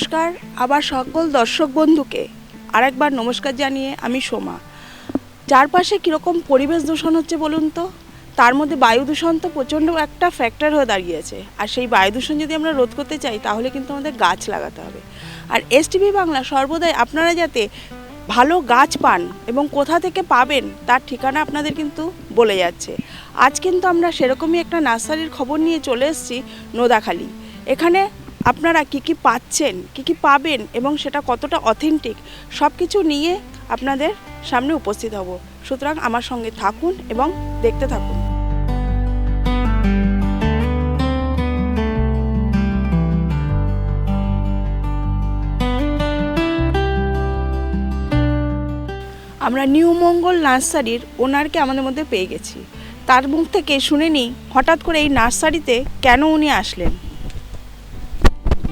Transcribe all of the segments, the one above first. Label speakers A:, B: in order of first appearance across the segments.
A: নমস্কার আবার সকল দর্শক বন্ধুকে আরেকবার নমস্কার জানিয়ে আমি সোমা। চারপাশে কীরকম পরিবেশ দূষণ হচ্ছে বলুন তো, তার মধ্যে বায়ু দূষণ তো প্রচণ্ড একটা ফ্যাক্টর হয়ে দাঁড়িয়েছে। আর সেই বায়ু দূষণ যদি আমরা রোধ করতে চাই তাহলে কিন্তু আমাদের গাছ লাগাতে হবে। আর এসটিভি বাংলা সর্বদাই আপনারা যাতে ভালো গাছ পান এবং কোথা থেকে পাবেন তার ঠিকানা আপনাদের কিন্তু বলে যাচ্ছে। আজ কিন্তু আমরা সেরকমই একটা নার্সারির খবর নিয়ে চলে এসেছি নোদাখালী। এখানে আপনারা কি পাচ্ছেন, কি পাবেন এবং সেটা কতটা অথেন্টিক সব কিছু নিয়ে আপনাদের সামনে উপস্থিত হব। সুতরাং আমার সঙ্গে থাকুন এবং দেখতে থাকুন। আমরা নিউ মঙ্গল নার্সারির ওনারকে আমাদের মধ্যে পেয়ে গেছি। তার মুখ থেকে শুনে নিই হঠাৎ করে এই নার্সারিতে কেন উনি আসলেন।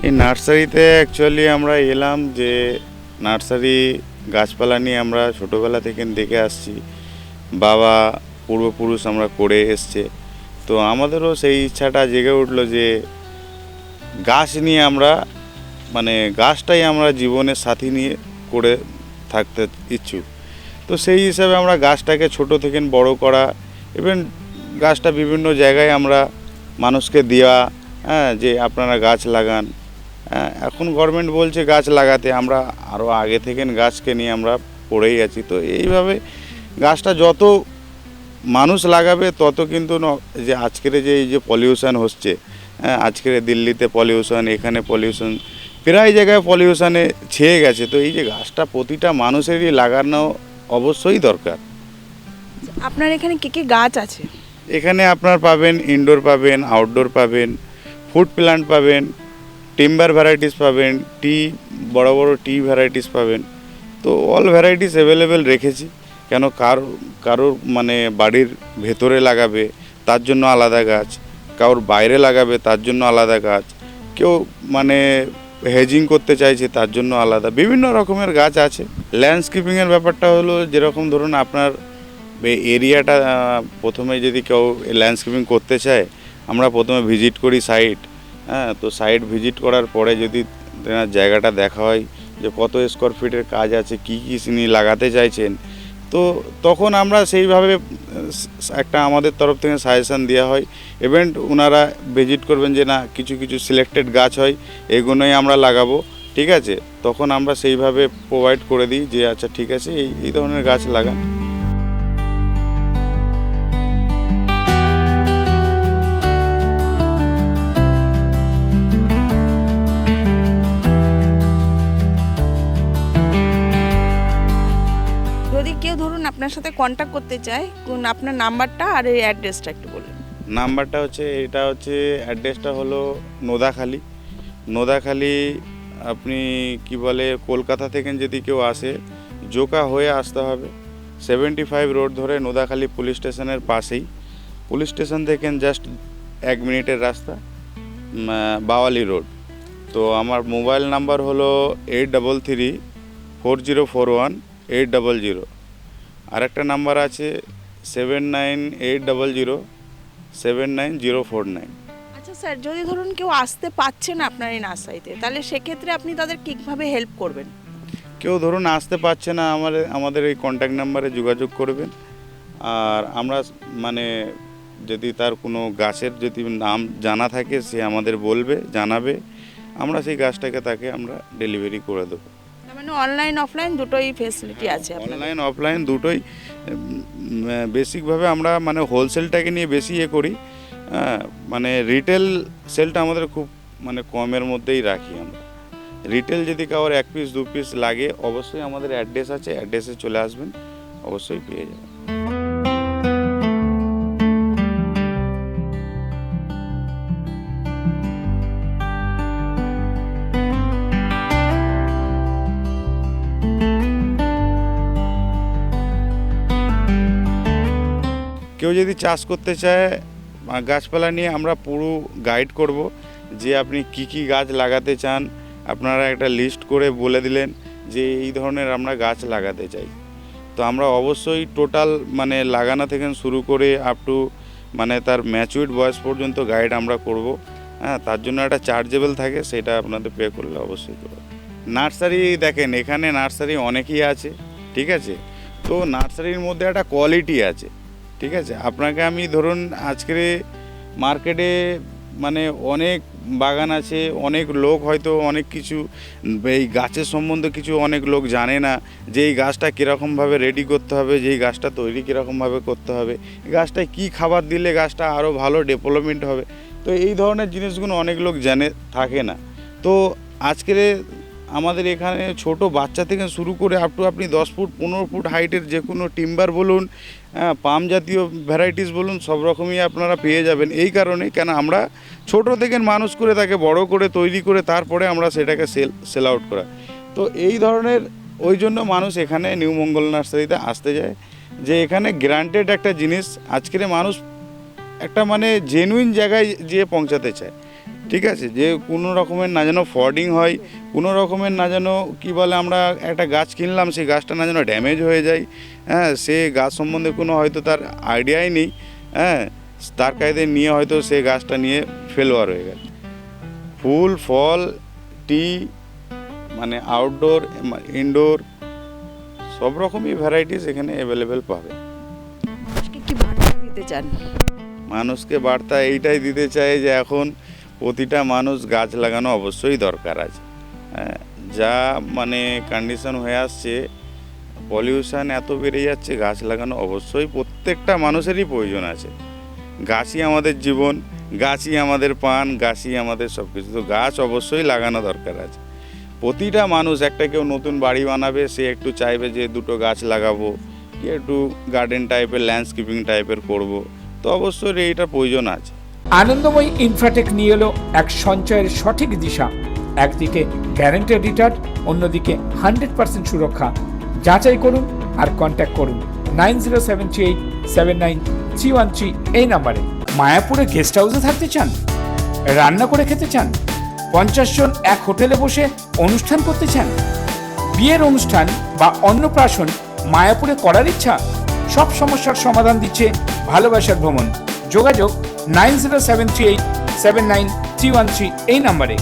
B: এই নার্সারিতে অ্যাকচুয়ালি আমরা এলাম যে নার্সারি গাছপালা নিয়ে আমরা ছোটোবেলা থেকে দেখে আসছি, বাবা পূর্বপুরুষ আমরা করে এসছে। তো আমাদেরও সেই ইচ্ছাটা জেগে উঠলো যে গাছ নিয়ে আমরা গাছটাই আমরা জীবনের সাথী নিয়ে করে থাকতে ইচ্ছুক। তো সেই হিসাবে আমরা গাছটাকে ছোট থেকে বড় করা, ইভেন গাছটা বিভিন্ন জায়গায় আমরা মানুষকে দেওয়া, যে আপনারা গাছ লাগান। এখন গভর্নমেন্ট বলছে গাছ লাগাতে, আমরা আরও আগে থেকে গাছকে নিয়ে আমরা পড়েই আছি। তো এইভাবে গাছটা যত মানুষ লাগাবে তত কিন্তু যে আজকের যে এই যে পলিউশন হচ্ছে, আজকের দিল্লিতে পলিউশন, এখানে পলিউশন, প্রায় জায়গায় পলিউশনে ছেয়ে গেছে। তো এই যে গাছটা প্রতিটা মানুষেরই লাগানো অবশ্যই দরকার।
A: আপনার এখানে কি গাছ আছে?
B: এখানে আপনার পাবেন ইনডোর পাবেন, আউটডোর পাবেন, ফুড প্ল্যান্ট পাবেন, টিম্বার ভ্যারাইটিস পাবেন, বড় বড় টি ভ্যারাইটিস পাবেন। তো অল ভ্যারাইটিস অ্যাভেলেবেল রেখেছি। কেন কারোর বাড়ির ভেতরে লাগাবে তার জন্য আলাদা গাছ, কারোর বাইরে লাগাবে তার জন্য আলাদা গাছ, কেউ হেজিং করতে চাইছে তার জন্য আলাদা, বিভিন্ন রকমের গাছ আছে। ল্যান্ডস্কেপিংয়ের ব্যাপারটা হলো, যেরকম ধরুন আপনার এরিয়াটা, প্রথমে যদি কেউ ল্যান্ডস্কেপিং করতে চায় আমরা প্রথমে ভিজিট করি সাইট। তো সাইট ভিজিট করার পরে যদি জায়গাটা দেখা হয় যে কত স্কোয়ার ফিটের কাজ আছে, কী তিনি লাগাতে চাইছেন, তো তখন আমরা সেইভাবে একটা আমাদের তরফ থেকে সাজেশান দেওয়া হয়। ইভেন্ট ওনারা ভিজিট করবেন যে না কিছু সিলেক্টেড গাছ হয় এগুলোই আমরা লাগাবো, ঠিক আছে, তখন আমরা সেইভাবে প্রোভাইড করে দিই যে আচ্ছা ঠিক আছে এই ধরনের গাছ লাগান।
A: যদি কেউ ধরুন আপনার সাথে কন্ট্যাক্ট করতে চায়, আপনার নাম্বারটা আর এই অ্যাড্রেসটা একটু বলুন।
B: নাম্বারটা হচ্ছে, অ্যাড্রেসটা হলো নোদাখালী। আপনি কি বলে কলকাতা থেকে যদি কেউ আসে জোকা হয়ে আসতে হবে, 75 রোড ধরে নোদাখালী পুলিশ স্টেশনের পাশেই। পুলিশ স্টেশন থেকে জাস্ট 1 মিনিটের রাস্তা, বাওয়ালি রোড। তো আমার মোবাইল নাম্বার হলো 8334041800। আরেকটা নাম্বার আছে 7980079049।
A: আচ্ছা স্যার, যদি ধরুন কেউ আসতে পারছে না আপনার এই নার্সারিতে, তাহলে সেক্ষেত্রে আপনি তাদের কীভাবে হেল্প করবেন?
B: কেউ ধরুন আসতে পারছে না, আমাদের এই কন্ট্যাক্ট নাম্বারে যোগাযোগ করবেন। আর আমরা যদি তার কোনো গাছের যদি নাম জানা থাকে সে আমাদের জানাবে, আমরা সেই গাছটাকে তাকে আমরা ডেলিভারি করে দেবো।
A: অনলাইন অফলাইন দুটোই ফেসিলিটি আছে?
B: অনলাইন অফলাইন দুটোই। বেসিকভাবে আমরা হোলসেলটাকে নিয়ে বেশি করি, রিটেল সেলটা আমাদের খুব কমের মধ্যেই রাখি আমরা। রিটেল যদি কারোর 1 পিস 2 পিস লাগে অবশ্যই আমাদের অ্যাড্রেস আছে, অ্যাড্রেসে চলে আসবেন, অবশ্যই পেয়ে যাবেন। কেউ যদি চাষ করতে চায় গাছপালা নিয়ে আমরা পুরো গাইড করব, যে আপনি কি গাছ লাগাতে চান, আপনারা একটা লিস্ট করে বলে দিলেন যে এই ধরনের আমরা গাছ লাগাতে চাই। তো আমরা অবশ্যই টোটাল লাগানো থেকে শুরু করে আপ টু তার ম্যাচিউরড বয়স পর্যন্ত গাইড আমরা করব। হ্যাঁ, তার জন্য একটা চার্জেবল থাকে, সেটা আপনাদের পে করলে অবশ্যই করবে। নার্সারি দেখেন, এখানে নার্সারি অনেকই আছে, ঠিক আছে। তো নার্সারির মধ্যে একটা কোয়ালিটি আছে, ঠিক আছে। আপনাকে আমি ধরুন আজকে মার্কেটে মানে অনেক বাগান আছে, অনেক লোক হয়তো অনেক কিছু এই গাছের সম্বন্ধে কিছু অনেক লোক জানে না, যে এই গাছটা কীরকমভাবে রেডি করতে হবে, যে এই গাছটা তৈরি কীরকমভাবে করতে হবে, এই গাছটায় কী খাবার দিলে গাছটা আরও ভালো ডেভেলপমেন্ট হবে। তো এই ধরনের জিনিসগুলো অনেক লোক জানে থাকে না। তো আজকের আমাদের এখানে ছোট বাচ্চা থেকে শুরু করে আপ টু আপনি 10 ফুট 15 ফুট হাইটের যে কোনো টিম্বার বলুন, পাম জাতীয় ভ্যারাইটিস বলুন, সব রকমই আপনারা পেয়ে যাবেন। এই কারণে কেন আমরা ছোট থেকে মানুষ করে তাকে বড় করে তৈরি করে তারপরে আমরা সেটাকে সেল আউট করা। তো এই ধরনের ওই জন্য মানুষ এখানে নিউ মঙ্গল নার্সারিতে আসতে যায়, যে এখানে গ্রান্টেড একটা জিনিস আজকের মানুষ একটা মানে জেনুইন জায়গায় যেয়ে পৌঁছাতে চায়, ঠিক আছে। যে কোনো রকমের না যেন ফর্ডিং হয়, কোনো রকমের না যেন কী বলে, আমরা একটা গাছ কিনলাম সেই গাছটা না যেন ড্যামেজ হয়ে যায়, হ্যাঁ, সে গাছ সম্বন্ধে কোনো হয়তো তার আইডিয়াই নেই, হ্যাঁ, তার কায়দে নিয়ে হয়তো সে গাছটা নিয়ে ফেলোয়ার হয়ে গেছে। ফুল ফল টি মানে আউটডোর ইনডোর সব রকমই ভ্যারাইটিস এখানে অ্যাভেলেবেল পাবে।
A: আজকে কি বার্তা দিতে চান?
B: মানুষকে বার্তা এইটাই দিতে চাই যে এখন প্রতিটা মানুষ গাছ লাগানো অবশ্যই দরকার আছে। যা মানে কন্ডিশন হয়ে আসছে, পলিউশন এত বেড়ে যাচ্ছে, গাছ লাগানো অবশ্যই প্রত্যেকটা মানুষেরই প্রয়োজন আছে। গাছই আমাদের জীবন, গাছই আমাদের প্রাণ, গাছই আমাদের সব কিছু। তো গাছ অবশ্যই লাগানো দরকার আছে। প্রতিটা মানুষ, একটা কেউ নতুন বাড়ি বানাবে, সে একটু চাইবে যে দুটো গাছ লাগাবো, কি একটু গার্ডেন টাইপের ল্যান্ডস্কেপিং টাইপের করব। তো অবশ্যই এইটার প্রয়োজন আছে।
C: আনন্দময়ী ইনফ্রাটেক নিয়ে এলো এক সঞ্চয়ের সঠিক দিশা। একদিকে গ্যারান্টেড রিটার্ন, অন্যদিকে 100% সুরক্ষা। যাচাই করুন আর কন্ট্যাক্ট করুন 9073879313 এই নাম্বারে। মায়াপুরে গেস্ট হাউসে থাকতে চান, রান্না করে খেতে চান, 50 জন এক হোটেলে বসে অনুষ্ঠান করতে চান, বিয়ের অনুষ্ঠান বা অন্নপ্রাশন মায়াপুরে করার ইচ্ছা, সব সমস্যার সমাধান দিচ্ছে ভালোবাসার ভ্রমণ। যোগাযোগ 9073879313 এই নাম্বারে।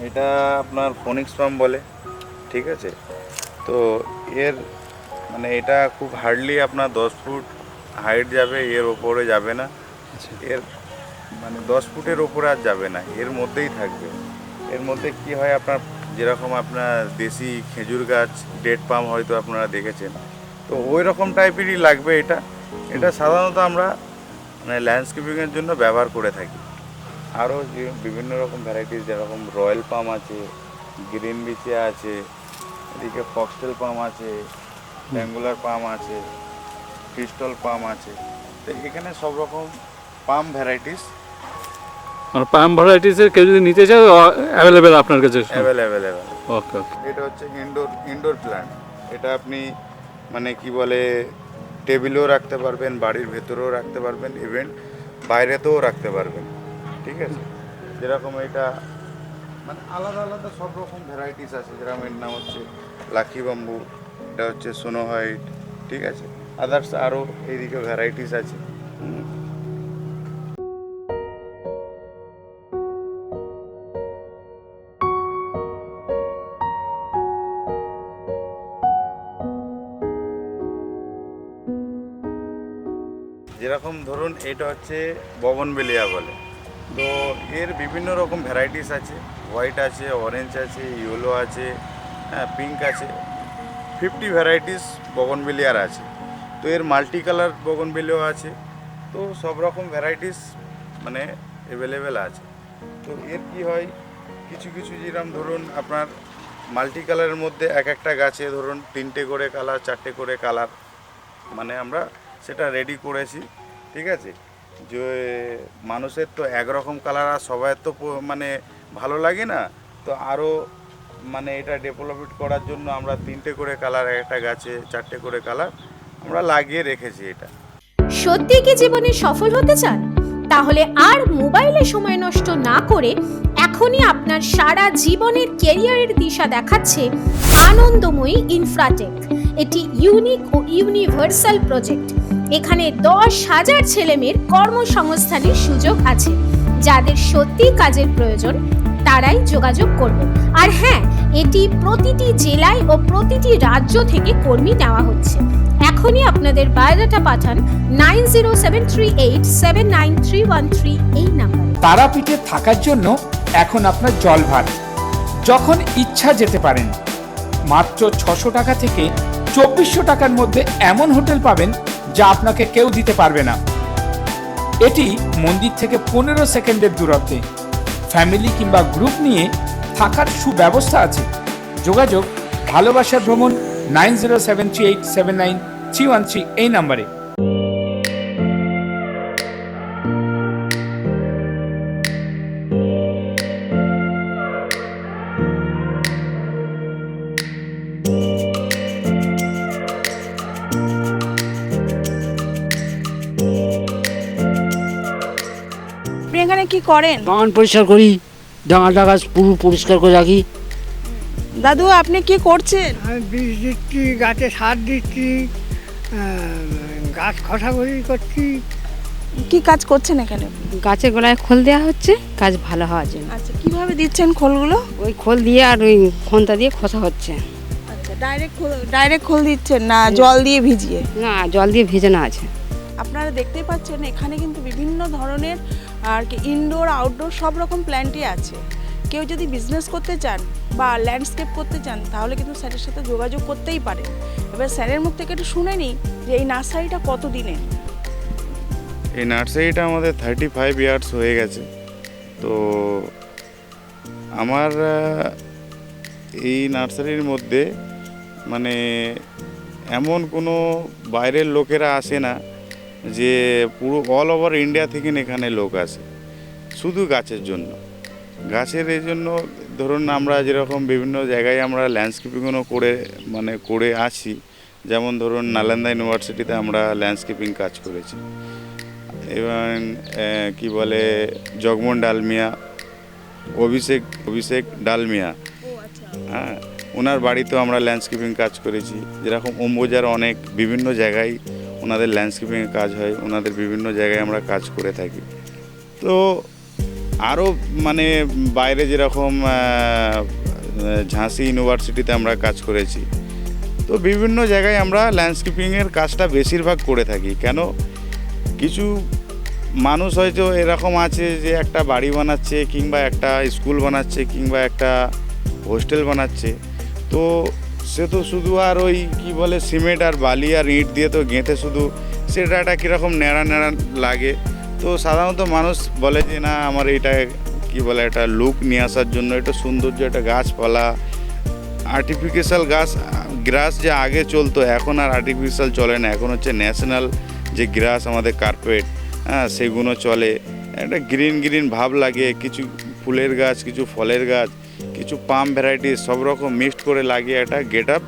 B: এটা আপনার ফোনিক্স পাম্প বলে, ঠিক আছে। তো এর মানে এটা খুব হার্ডলি আপনার 10 ফুট হাইট যাবে, এর ওপরে যাবে না। এর মানে 10 ফুটের ওপরে আর যাবে না, এর মধ্যেই থাকবে। এর মধ্যে কি হয়, আপনার যেরকম আপনার দেশি খেজুর গাছ ডেট পাম হয়তো আপনারা দেখেছেন, তো ওই রকম টাইপেরই লাগবে এটা। এটা সাধারণত আমরা মানে ল্যান্ডস্কেপিংয়ের জন্য ব্যবহার করে থাকি। আরও যে বিভিন্ন রকম ভ্যারাইটিস, যেরকম রয়্যাল পাম আছে, গ্রিন বিচে আছে, এদিকে ফক্সটেল পাম আছে, ট্যাঙ্গুলার পাম আছে, ক্রিস্টাল পাম আছে। তো এখানে সব রকম পাম ভ্যারাইটিস,
D: আর পাম ভ্যারাইটিসের কেউ যদি নিতে চায় অ্যাভেলেবেল আপনার কাছে?
B: অ্যাভেলেবেল।
D: ওকে ওকে।
B: এটা হচ্ছে ইনডোর প্ল্যান্ট। এটা আপনি মানে কি বলে টেবিলেও রাখতে পারবেন, বাড়ির ভেতরেও রাখতে পারবেন, ইভেন বাইরেতেও রাখতে পারবেন, ঠিক আছে। যেরকম এটা মানে আলাদা আলাদা সব রকম ভ্যারাইটিস আছে। যেরকম এর নাম হচ্ছে লাকি বাম্বু, এটা হচ্ছে সোনো হোয়াইট, ঠিক আছে। আদার্স আরও এইদিকে ভ্যারাইটিস আছে। যেরকম ধরুন এটা হচ্ছে বগনভেলিয়া বলে, তো এর বিভিন্ন রকম ভ্যারাইটিস আছে। হোয়াইট আছে, অরেঞ্জ আছে, ইয়েলো আছে, হ্যাঁ, পিঙ্ক আছে। 50 ভ্যারাইটিস বগনভেলিয়ার আছে। তো এর মাল্টি কালার বগনভেলিয়াও আছে। তো সব রকম ভ্যারাইটিস মানে অ্যাভেলেবেল আছে। তো এর কি হয়, কিছু কিছু যেরকম ধরুন আপনার মাল্টি কালারের মধ্যে এক একটা গাছে ধরুন 3টে করে কালার, 4টে করে কালার, মানে আমরা সেটা রেডি করেছি, ঠিক আছে। যে মানুষের তো একরকম কালার আর সবাই তো মানে ভালো লাগে না। তো আরও মানে এটা ডেভেলপমেন্ট করার জন্য আমরা 3টে করে কালার, একটা গাছে 4টে করে কালার আমরা লাগিয়ে রেখেছি। এটা
E: সত্যি কি জীবনে সফল হতে চান? তাহলে আর মোবাইলে সময় নষ্ট না করে এখনই আপনার সারা জীবনের ক্যারিয়ারের দিশা দেখাচ্ছে আনন্দময়ী ইনফ্রাটেক। এটি ইউনিক ও ইউনিভার্সাল প্রজেক্ট। এখানে 10,000 ছেলেমেয়ের কর্মসংস্থানের সুযোগ আছে। যাদের সত্যি কাজের প্রয়োজন তারাই যোগাযোগ করবেন। আর হ্যাঁ, এটি প্রতিটি জেলায় ও প্রতিটি রাজ্য থেকে কর্মী নেওয়া হচ্ছে। এখনই আপনাদের বায়োডাটা পাঠান 9073879313 এই নাম্বারে।
C: তারাপীঠে থাকার জন্য এখন আপনার জল ভার, যখন ইচ্ছা যেতে পারেন। মাত্র 600 টাকা থেকে 2400 টাকার মধ্যে এমন হোটেল পাবেন যা আপনাকে কেউ দিতে পারবে না। এটি মন্দির থেকে 15 সেকেন্ডের দূরত্বে। ফ্যামিলি কিংবা গ্রুপ নিয়ে থাকার সুব্যবস্থা আছে। যোগাযোগ ভালোবাসার ভ্রমণ 9073879313 এই নাম্বারে।
A: আপনি এখানে কি করেন?
F: বাগান পরিষ্কার করি, ডাঙা গাছ পুরো পরিষ্কার করে রাখি।
A: দাদু আপনি কি করছেন?
G: আমি বীজ দিচ্ছি, গাছে সার দিচ্ছি, গাছ খসাখসি করছি।
A: কি কাজ করছেন এখানে?
H: গাছের গোড়ায় খোল দেওয়া হচ্ছে কাজ ভালো হওয়ার জন্য।
A: আচ্ছা, কিভাবে দিচ্ছেন খোলগুলো?
H: ওই খোল দিয়ে আর ওই খন্তা দিয়ে খসা হচ্ছে।
A: আচ্ছা, ডাইরেক্ট খোল দিচ্ছেন না জল দিয়ে ভিজিয়ে?
H: না, জল দিয়ে ভেজানো আছে।
A: আপনারা দেখতেই পাচ্ছেন এখানে কিন্তু বিভিন্ন ধরনের আর কি ইনডোর আউটডোর সব রকম প্ল্যান্টই আছে। কেউ যদি বিজনেস করতে চান বা ল্যান্ডস্কেপ করতে চান তাহলে কিন্তু স্যারের সাথে যোগাযোগ করতেই পারেন। এবার স্যারের মুখ থেকে একটু শুনে নিই যে এই নার্সারিটা কত দিনের।
B: এই নার্সারিটা আমাদের 35 ইয়ার্স হয়ে গেছে। তো আমার এই নার্সারির মধ্যে মানে এমন কোনো বাইরের লোকেরা আসে না, যে পুরো অল ওভার ইন্ডিয়া থেকে এখানে লোক আসে শুধু গাছের জন্য। গাছের এই জন্য ধরুন আমরা যেরকম বিভিন্ন জায়গায় আমরা ল্যান্ডস্কেপিংও করে আসি, যেমন ধরুন নালন্দা ইউনিভার্সিটিতে আমরা ল্যান্ডস্কেপিং কাজ করেছি, এবং কি বলে জগমোহন ডালমিয়া, অভিষেক ডালমিয়া, হ্যাঁ ওনার বাড়িতেও আমরা ল্যান্ডস্কেপিং কাজ করেছি। যেরকম অম্বুজার অনেক বিভিন্ন জায়গায় ওনাদের ল্যান্ডস্কেপিংয়ের কাজ হয়, ওনাদের বিভিন্ন জায়গায় আমরা কাজ করে থাকি। তো আরও মানে বাইরে যেরকম ঝাঁসি ইউনিভার্সিটিতে আমরা কাজ করেছি। তো বিভিন্ন জায়গায় আমরা ল্যান্ডস্কেপিংয়ের কাজটা বেশিরভাগ করে থাকি। কেন, কিছু মানুষ হয়তো এরকম আছে যে একটা বাড়ি বানাচ্ছে কিংবা একটা স্কুল বানাচ্ছে কিংবা একটা হোস্টেল বানাচ্ছে, তো সে তো শুধু আর ওই কি বলে সিমেন্ট আর বালি আর ইট দিয়ে তো গেঁথে শুধু সেটা একটা কীরকম ন্যাড়া লাগে। তো সাধারণত মানুষ বলে যে না আমার এইটা কি বলে একটা লুক নিয়ে আসার জন্য একটা সৌন্দর্য, একটা গাছপালা, আর্টিফিশিয়াল গ্রাস যে আগে চলতো এখন আর আর্টিফিশিয়াল চলে না, এখন হচ্ছে ন্যাশনাল যে গ্রাস আমাদের কার্পেট, হ্যাঁ সেগুলো চলে। একটা গ্রিন ভাব লাগে, কিছু ফুলের গাছ, কিছু ফলের গাছ, কিছু পাম ভ্যারাইটি সব রকম মিক্সড করে লাগিয়ে একটা গেট আপ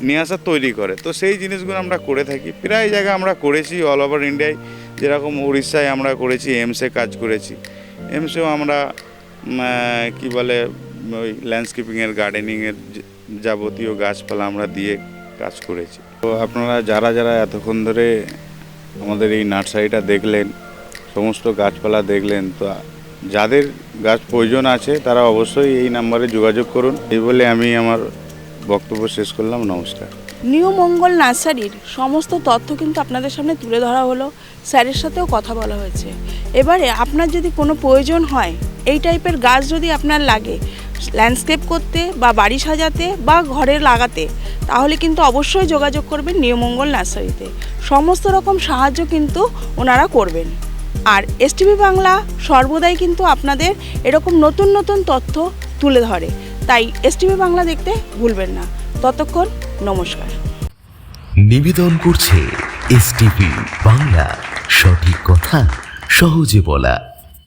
B: নিয়ে আসা তৈরি করে। তো সেই জিনিসগুলো আমরা করে থাকি, প্রায় জায়গায় আমরা করেছি অল ওভার ইন্ডিয়ায়। যেরকম উড়িষ্যায় আমরা করেছি, এমসে কাজ করেছি, এমসেও আমরা কি বলে ওই ল্যান্ডস্কেপিংয়ের গার্ডেনিংয়ের যাবতীয় গাছপালা আমরা দিয়ে কাজ করেছি। তো আপনারা যারা এতক্ষণ ধরে আমাদের এই নার্সারিটা দেখলেন, সমস্ত গাছপালা দেখলেন, তো যাদের গাছ প্রয়োজন আছে তারা অবশ্যই এই নাম্বারে যোগাযোগ করুন। এই বলে আমি আমার বক্তব্য শেষ করলাম। নমস্কার।
A: নিউ মঙ্গল নার্সারির সমস্ত তথ্য কিন্তু আপনাদের সামনে তুলে ধরা হলো, স্যারের সাথেও কথা বলা হয়েছে। এবারে আপনার যদি কোনো প্রয়োজন হয়, এই টাইপের গাছ যদি আপনার লাগে ল্যান্ডস্কেপ করতে বা বাড়ি সাজাতে বা ঘরে লাগাতে, তাহলে কিন্তু অবশ্যই যোগাযোগ করবেন নিউ মঙ্গল নার্সারিতে। সমস্ত রকম সাহায্য কিন্তু ওনারা করবেন। আর এসটিভি বাংলা সর্বদাই কিন্তু আপনাদের এরকম নতুন তথ্য তুলে ধরে, তাই এসটিভি বাংলা দেখতে ভুলবেন না। ততক্ষণ নমস্কার।
I: নিবেদন করছে এসটিভি বাংলা, সঠিক কথা সহজে বলা।